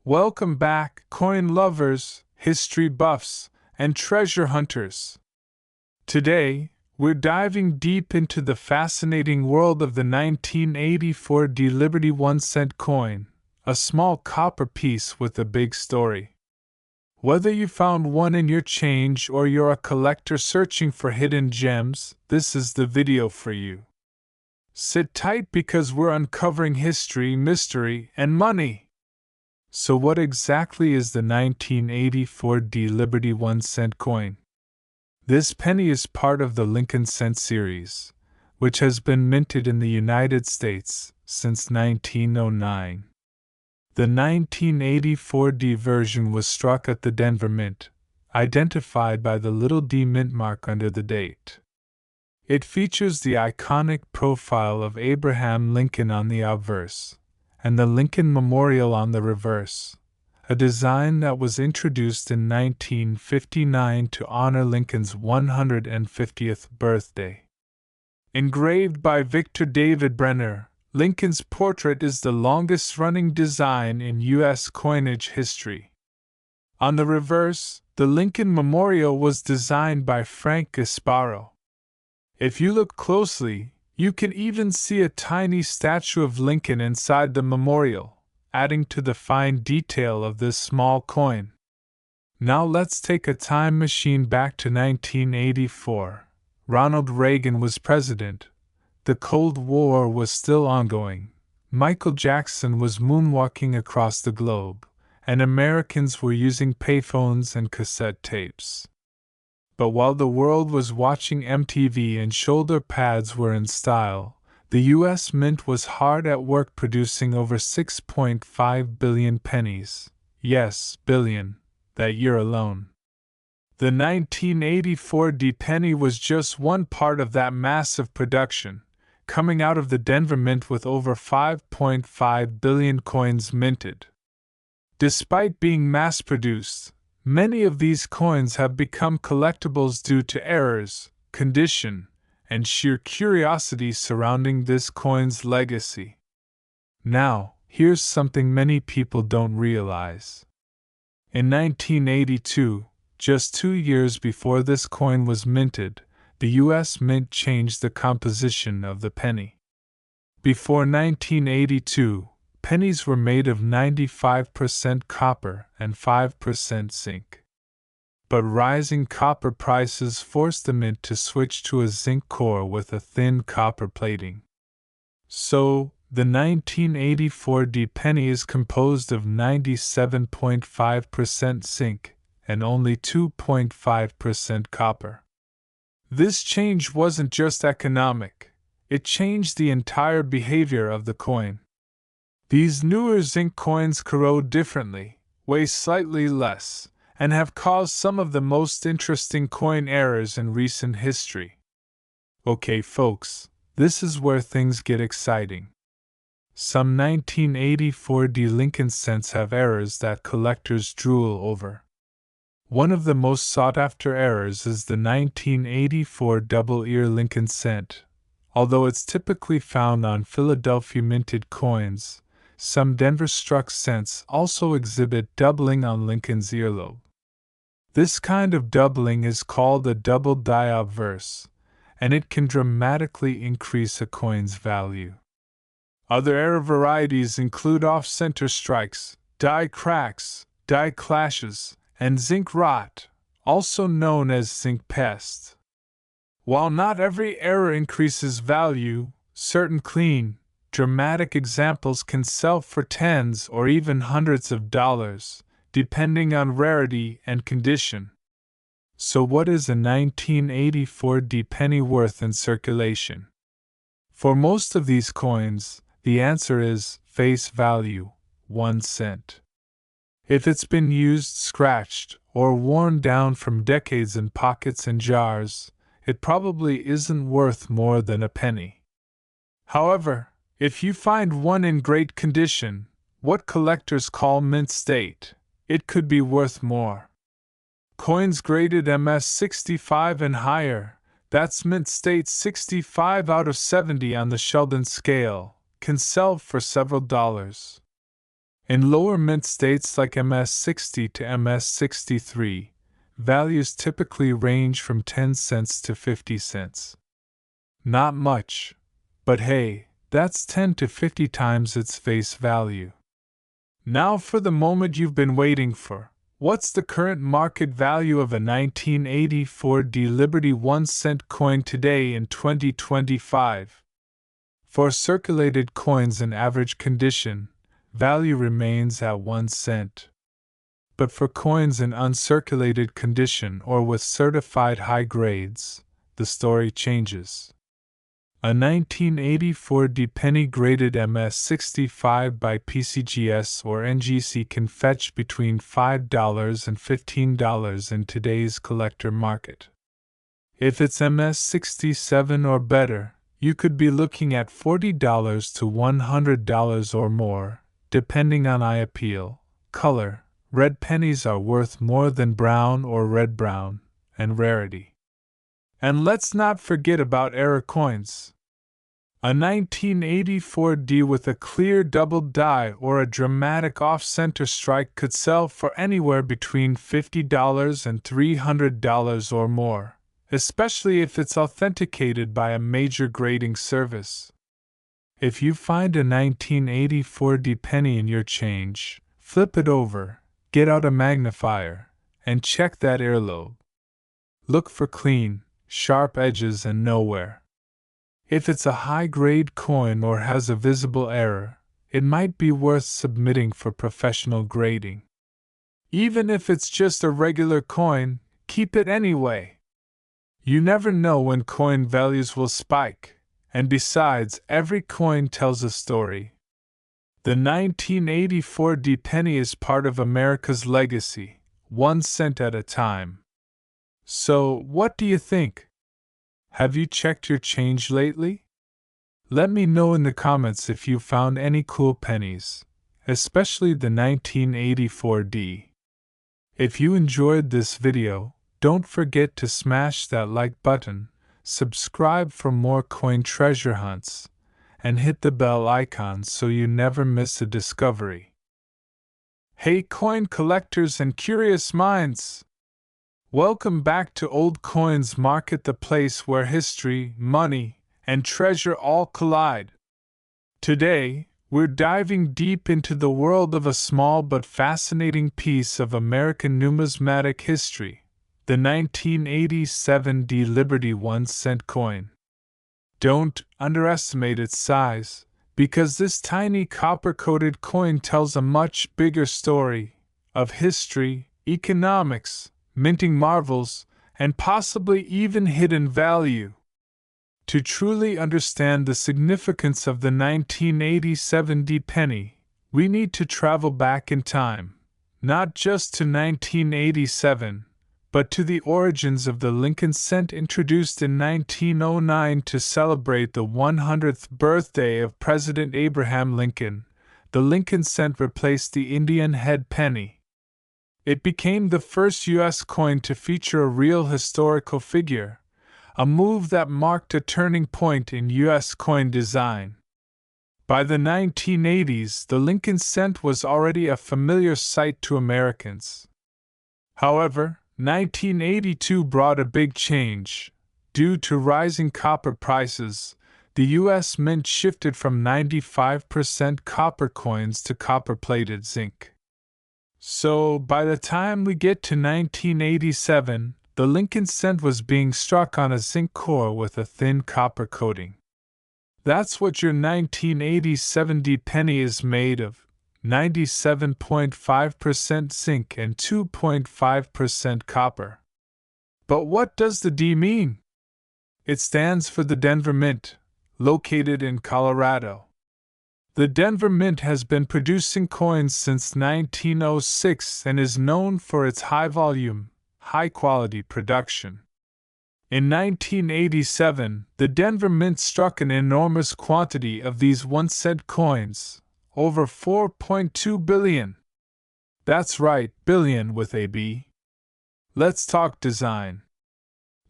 Welcome back, coin lovers, history buffs, and treasure hunters. Today, we're diving deep into the fascinating world of the 1984 Liberty 1-cent coin, a small copper piece with a big story. Whether you found one in your change or you're a collector searching for hidden gems, this is the video for you. Sit tight because we're uncovering history, mystery, and money. So what exactly is the 1984 Liberty 1-cent coin? This penny is part of the Lincoln cent series, which has been minted in the United States since 1909. The 1984 version was struck at the Denver Mint, identified by the little d mint mark under the date. It features the iconic profile of Abraham Lincoln on the obverse, and the Lincoln Memorial on the reverse, a design that was introduced in 1959 to honor Lincoln's 150th birthday. Engraved by Victor David Brenner, Lincoln's portrait is the longest-running design in U.S. coinage history. On the reverse, the Lincoln Memorial was designed by Frank Gasparo. If you look closely, you can even see a tiny statue of Lincoln inside the memorial, adding to the fine detail of this small coin. Now let's take a time machine back to 1984. Ronald Reagan was president. The Cold War was still ongoing. Michael Jackson was moonwalking across the globe, and Americans were using payphones and cassette tapes. But while the world was watching MTV and shoulder pads were in style, the U.S. Mint was hard at work producing over 6.5 billion pennies. Yes, billion, that year alone. The 1984 penny was just one part of that massive production, coming out of the Denver Mint with over 5.5 billion coins minted. Despite being mass-produced, many of these coins have become collectibles due to errors, condition, and sheer curiosity surrounding this coin's legacy. Now, here's something many people don't realize. In 1982, just 2 years before this coin was minted, the U.S. Mint changed the composition of the penny. Before 1982, pennies were made of 95% copper and 5% zinc. But rising copper prices forced the mint to switch to a zinc core with a thin copper plating. So, the 1984 penny is composed of 97.5% zinc and only 2.5% copper. This change wasn't just economic, it changed the entire behavior of the coin. These newer zinc coins corrode differently, weigh slightly less, and have caused some of the most interesting coin errors in recent history. Okay, folks, this is where things get exciting. Some 1984 Lincoln cents have errors that collectors drool over. One of the most sought-after errors is the 1984 double-ear Lincoln cent. Although it's typically found on Philadelphia minted coins, some Denver-struck cents also exhibit doubling on Lincoln's earlobe. This kind of doubling is called a double die obverse, and it can dramatically increase a coin's value. Other error varieties include off-center strikes, die cracks, die clashes, and zinc rot, also known as zinc pest. While not every error increases value, certain clean, dramatic examples can sell for tens or even hundreds of dollars, depending on rarity and condition. So what is a 1984 penny worth in circulation? For most of these coins, the answer is face value, 1 cent. If it's been used, scratched, or worn down from decades in pockets and jars, it probably isn't worth more than a penny. However, if you find one in great condition, what collectors call mint state, it could be worth more. Coins graded MS-65 and higher, that's mint state 65 out of 70 on the Sheldon scale, can sell for several dollars. In lower mint states like MS-60 to MS-63, values typically range from 10 cents to 50 cents. Not much, but hey, that's 10 to 50 times its face value. Now for the moment you've been waiting for. What's the current market value of a 1984 D Liberty 1-cent coin today in 2025? For circulated coins in average condition, value remains at 1 cent. But for coins in uncirculated condition or with certified high grades, the story changes. A 1984 D penny graded MS-65 by PCGS or NGC can fetch between $5 and $15 in today's collector market. If it's MS-67 or better, you could be looking at $40 to $100 or more, depending on eye appeal, color. Red pennies are worth more than brown or red-brown, and rarity. And let's not forget about error coins. A 1984 D with a clear double die or a dramatic off-center strike could sell for anywhere between $50 and $300 or more, especially if it's authenticated by a major grading service. If you find a 1984 D penny in your change, flip it over, get out a magnifier, and check that earlobe. Look for clean, sharp edges and no wear. If it's a high-grade coin or has a visible error, it might be worth submitting for professional grading. Even if it's just a regular coin, keep it anyway. You never know when coin values will spike, and besides, every coin tells a story. The 1984 D penny is part of America's legacy, 1 cent at a time. So, what do you think? Have you checked your change lately? Let me know in the comments if you found any cool pennies, especially the 1984 D. If you enjoyed this video, don't forget to smash that like button, subscribe for more coin treasure hunts, and hit the bell icon so you never miss a discovery. Hey coin collectors and curious minds! Welcome back to Old Coins Market, the place where history, money, and treasure all collide. Today, we're diving deep into the world of a small but fascinating piece of American numismatic history, the 1987 D Liberty 1-cent coin. Don't underestimate its size, because this tiny copper-coated coin tells a much bigger story of history, economics, minting marvels, and possibly even hidden value. To truly understand the significance of the 1987 D penny, we need to travel back in time, not just to 1987, but to the origins of the Lincoln cent introduced in 1909 to celebrate the 100th birthday of President Abraham Lincoln. The Lincoln cent replaced the Indian head penny. It became the first U.S. coin to feature a real historical figure, a move that marked a turning point in U.S. coin design. By the 1980s, the Lincoln cent was already a familiar sight to Americans. However, 1982 brought a big change. Due to rising copper prices, the U.S. Mint shifted from 95% copper coins to copper-plated zinc. So, by the time we get to 1987, the Lincoln cent was being struck on a zinc core with a thin copper coating. That's what your 1987 D penny is made of, 97.5% zinc and 2.5% copper. But what does the D mean? It stands for the Denver Mint, located in Colorado. The Denver Mint has been producing coins since 1906 and is known for its high-volume, high-quality production. In 1987, the Denver Mint struck an enormous quantity of these 1-cent coins, over 4.2 billion. That's right, billion with a B. Let's talk design.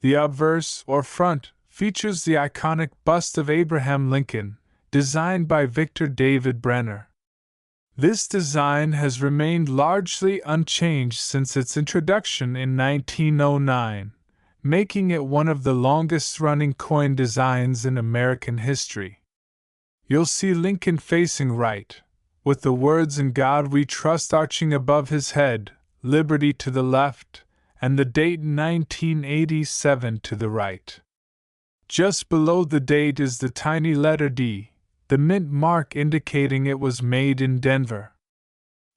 The obverse, or front, features the iconic bust of Abraham Lincoln, designed by Victor David Brenner. This design has remained largely unchanged since its introduction in 1909, making it one of the longest-running coin designs in American history. You'll see Lincoln facing right, with the words "In God We Trust" arching above his head, Liberty to the left, and the date 1987 to the right. Just below the date is the tiny letter D, the mint mark indicating it was made in Denver.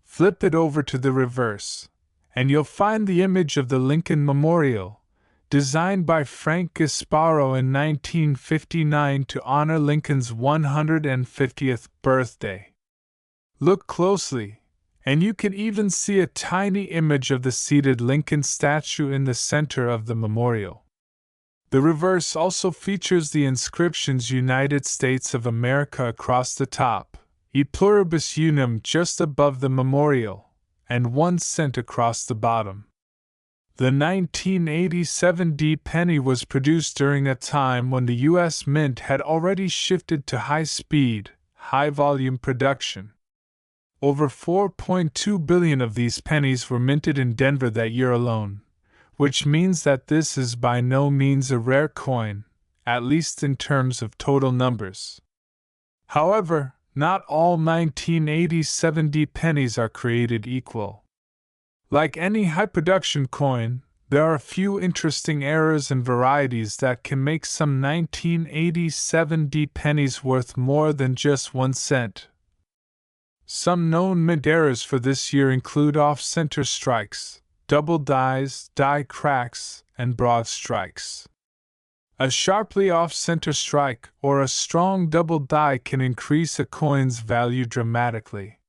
Flip it over to the reverse, and you'll find the image of the Lincoln Memorial, designed by Frank Gasparo in 1959 to honor Lincoln's 150th birthday. Look closely, and you can even see a tiny image of the seated Lincoln statue in the center of the memorial. The reverse also features the inscriptions United States of America across the top, E pluribus unum just above the memorial, and 1 cent across the bottom. The 1987 D penny was produced during a time when the U.S. Mint had already shifted to high-speed, high-volume production. Over 4.2 billion of these pennies were minted in Denver that year alone, which means that this is by no means a rare coin, at least in terms of total numbers. However, not all 1987 D pennies are created equal. Like any high-production coin, there are a few interesting errors and varieties that can make some 1987 D pennies worth more than just 1 cent. Some known mint errors for this year include off-center strikes, double dies, die cracks, and broad strikes. A sharply off-center strike or a strong double die can increase a coin's value dramatically.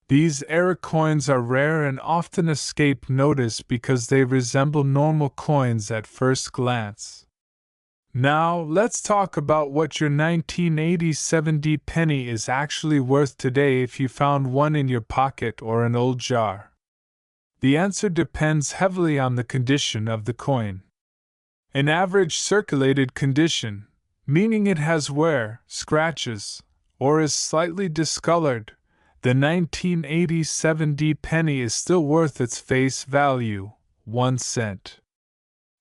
These error coins are rare and often escape notice because they resemble normal coins at first glance. Now, let's talk about what your 1987 D penny is actually worth today if you found one in your pocket or an old jar. The answer depends heavily on the condition of the coin. An average circulated condition, meaning it has wear, scratches, or is slightly discolored, the 1987 D penny is still worth its face value, 1 cent.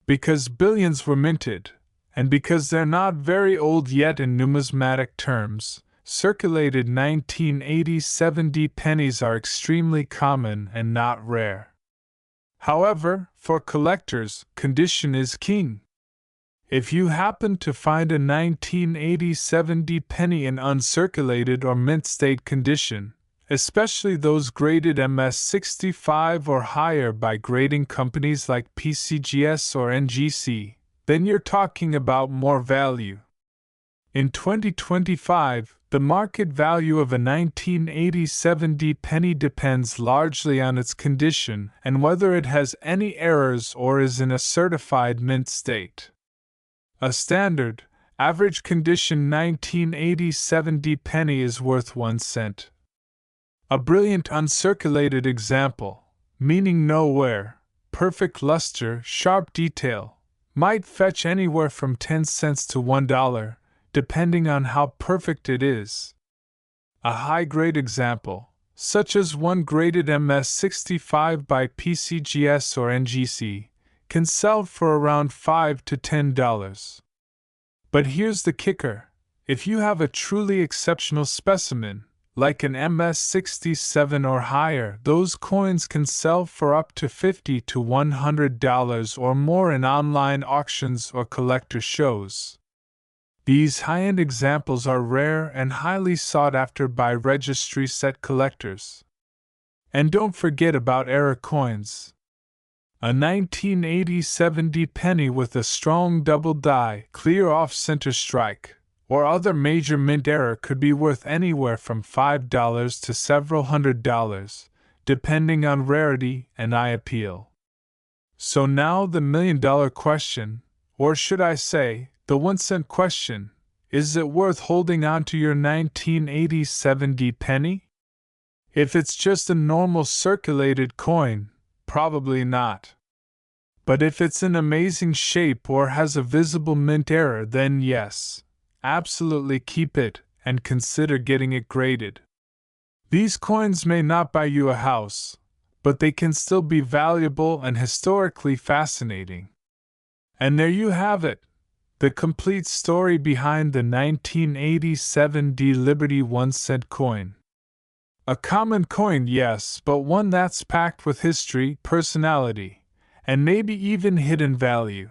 Because billions were minted, and because they're not very old yet in numismatic terms, circulated 1987 D pennies are extremely common and not rare. However, for collectors, condition is king. If you happen to find a 1987 D penny in uncirculated or mint state condition, especially those graded MS65 or higher by grading companies like PCGS or NGC, then you're talking about more value. In 2025, the market value of a 1987 D penny depends largely on its condition and whether it has any errors or is in a certified mint state. A standard, average condition 1987 D penny is worth 1 cent. A brilliant uncirculated example, meaning no wear, perfect luster, sharp detail, might fetch anywhere from 10 cents to $1, depending on how perfect it is. A high-grade example, such as one graded MS65 by PCGS or NGC, can sell for around $5 to $10. But here's the kicker: if you have a truly exceptional specimen, like an MS67 or higher, those coins can sell for up to $50 to $100 or more in online auctions or collector shows. These high-end examples are rare and highly sought after by registry set collectors. And don't forget about error coins. A 1987 D penny with a strong double die, clear off-center strike, or other major mint error could be worth anywhere from $5 to several $100s, depending on rarity and eye appeal. So now the $1,000,000 question, or should I say, the 1 cent question: is it worth holding on to your 1987 D penny? If it's just a normal circulated coin, probably not. But if it's in amazing shape or has a visible mint error, then yes, absolutely keep it and consider getting it graded. These coins may not buy you a house, but they can still be valuable and historically fascinating. And there you have it, the complete story behind the 1987 D Liberty 1-cent coin. A common coin, yes, but one that's packed with history, personality, and maybe even hidden value.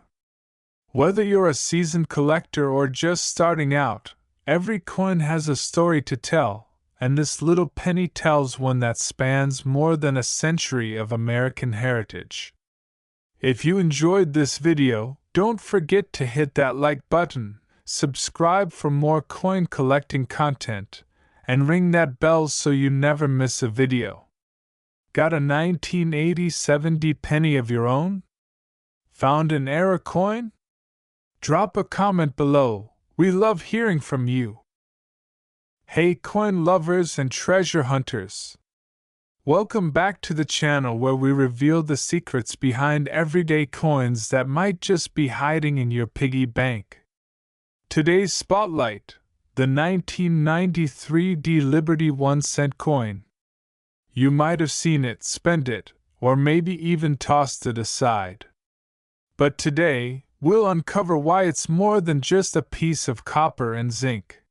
Whether you're a seasoned collector or just starting out, every coin has a story to tell, and this little penny tells one that spans more than a century of American heritage. If you enjoyed this video, don't forget to hit that like button, subscribe for more coin collecting content, and ring that bell so you never miss a video. Got a 1987 D penny of your own? Found an error coin? Drop a comment below, we love hearing from you. Hey coin lovers and treasure hunters! Welcome back to the channel where we reveal the secrets behind everyday coins that might just be hiding in your piggy bank. Today's spotlight, the 1993 D Liberty 1-cent coin. You might have seen it, spent it, or maybe even tossed it aside. But today, we'll uncover why it's more than just a piece of copper and zinc.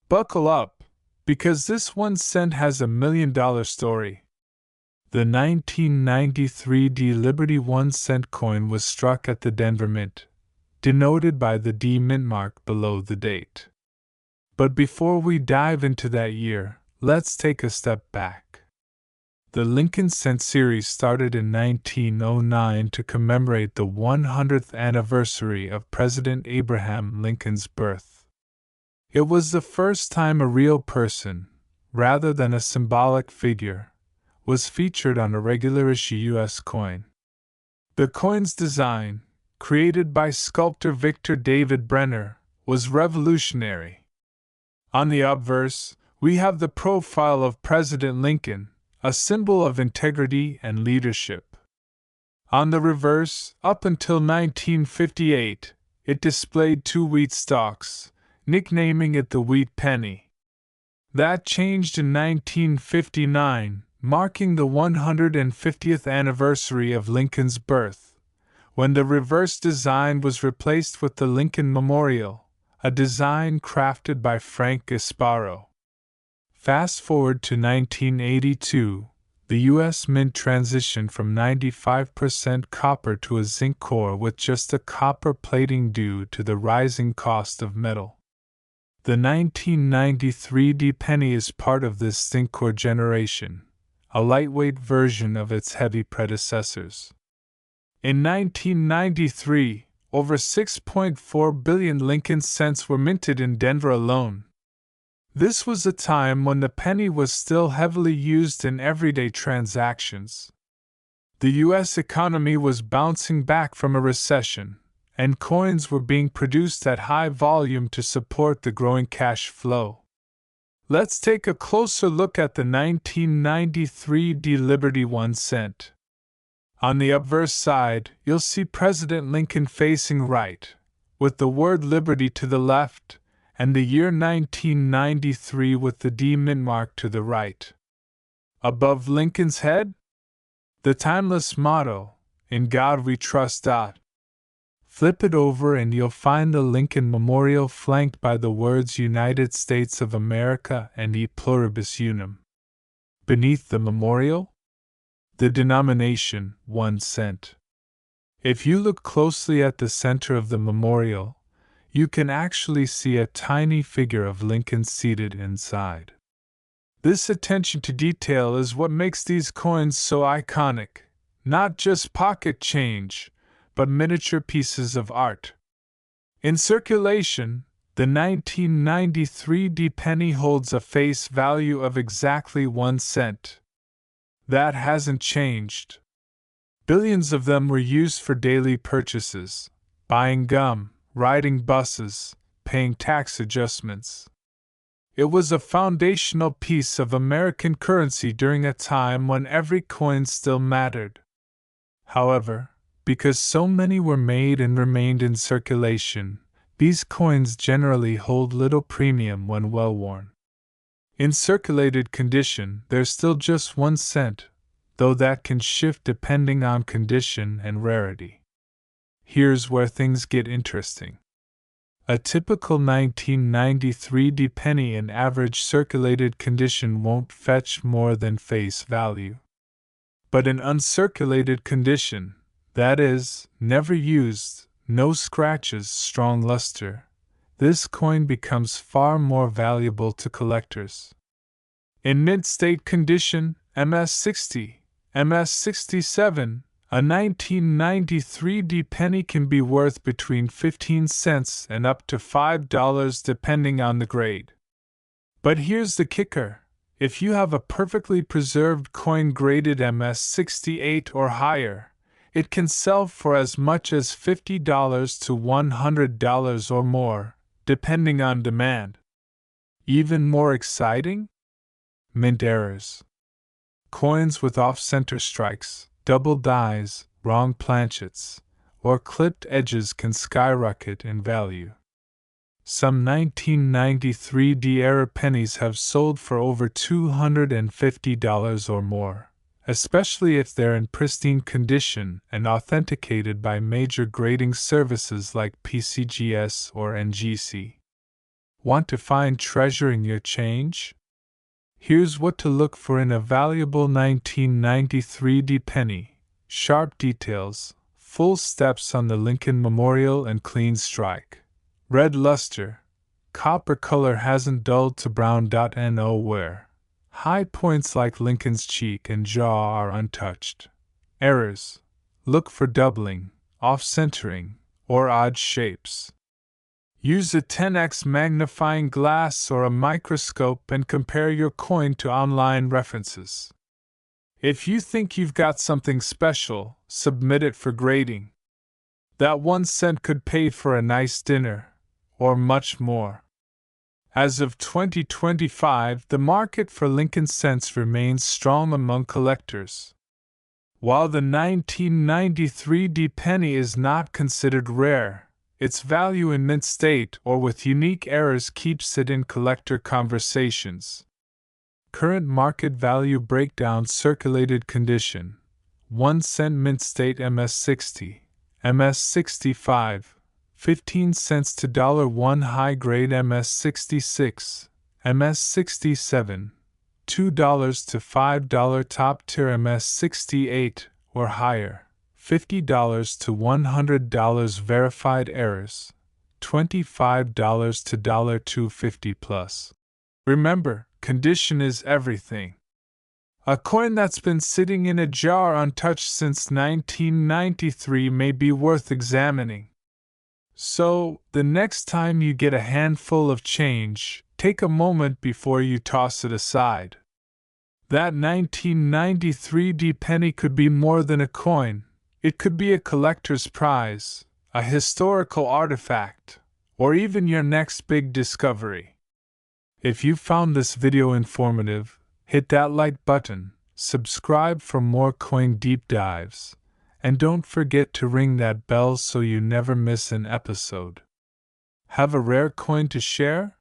Buckle up, because this 1 cent has $1 million story. The 1993 D Liberty 1-cent coin was struck at the Denver Mint, denoted by the D mint mark below the date. But before we dive into that year, let's take a step back. The Lincoln Cent series started in 1909 to commemorate the 100th anniversary of President Abraham Lincoln's birth. It was the first time a real person, rather than a symbolic figure, was featured on a regular-issue U.S. coin. The coin's design, created by sculptor Victor David Brenner, was revolutionary. On the obverse, we have the profile of President Lincoln, a symbol of integrity and leadership. On the reverse, up until 1958, it displayed 2 wheat stalks, nicknaming it the wheat penny. That changed in 1959, marking the 150th anniversary of Lincoln's birth, when the reverse design was replaced with the Lincoln Memorial, a design crafted by Frank Gasparo. Fast forward to 1982, the U.S. Mint transitioned from 95% copper to a zinc core with just a copper plating due to the rising cost of metal. The 1993 D penny is part of this zinc core generation, a lightweight version of its heavy predecessors. In 1993, over 6.4 billion Lincoln cents were minted in Denver alone. This was a time when the penny was still heavily used in everyday transactions. The U.S. economy was bouncing back from a recession, and coins were being produced at high volume to support the growing cash flow. Let's take a closer look at the 1993 D Liberty 1 cent. On the obverse side, you'll see President Lincoln facing right, with the word Liberty to the left, and the year 1993 with the D mint mark to the right. Above Lincoln's head? The timeless motto, "In God We Trust." Flip it over and you'll find the Lincoln Memorial flanked by the words United States of America and E Pluribus Unum. Beneath the memorial? The denomination, 1 cent. If you look closely at the center of the memorial, you can actually see a tiny figure of Lincoln seated inside. This attention to detail is what makes these coins so iconic, not just pocket change, but miniature pieces of art. In circulation, the 1993 D penny holds a face value of exactly 1 cent. That hasn't changed. Billions of them were used for daily purchases, buying gum, riding buses, paying tax adjustments. It was a foundational piece of American currency during a time when every coin still mattered. However, because so many were made and remained in circulation, these coins generally hold little premium when well worn. In circulated condition, there's still just 1 cent, though that can shift depending on condition and rarity. Here's where things get interesting. A typical 1993 penny in average circulated condition won't fetch more than face value. But in uncirculated condition, that is, never used, no scratches, strong luster, this coin becomes far more valuable to collectors. In mint-state condition, MS-60, MS-67, a 1993 penny can be worth between 15 cents and up to $5 depending on the grade. But here's the kicker. If you have a perfectly preserved coin graded MS-68 or higher, it can sell for as much as $50 to $100 or more, depending on demand. Even more exciting? Mint errors. Coins with off-center strikes, double dies, wrong planchets, or clipped edges can skyrocket in value. Some 1993 error pennies have sold for over $250 or more, especially if they're in pristine condition and authenticated by major grading services like PCGS or NGC. Want to find treasure in your change? Here's what to look for in a valuable 1993 penny: sharp details, full steps on the Lincoln Memorial and clean strike, red luster, copper color hasn't dulled to brown. Nowhere. High points like Lincoln's cheek and jaw are untouched. Errors: look for doubling, off-centering, or odd shapes. Use a 10x magnifying glass or a microscope and compare your coin to online references. If you think you've got something special, submit it for grading. That 1 cent could pay for a nice dinner, or much more. As of 2025, the market for Lincoln cents remains strong among collectors. While the 1993 penny is not considered rare, its value in mint state or with unique errors keeps it in collector conversations. Current market value breakdown: circulated condition, 1 cent mint state MS-60, MS-65, 15 cents to $1 high grade MS-66, MS-67, $2 to $5 top tier MS-68 or higher, $50 to $100 verified errors, $25 to $250 plus. Remember, condition is everything. A coin that's been sitting in a jar untouched since 1993 may be worth examining. So, the next time you get a handful of change, take a moment before you toss it aside. That 1993 penny could be more than a coin. It could be a collector's prize, a historical artifact, or even your next big discovery. If you found this video informative, hit that like button, subscribe for more coin deep dives, and don't forget to ring that bell so you never miss an episode. Have a rare coin to share?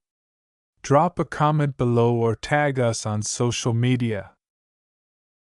Drop a comment below or tag us on social media.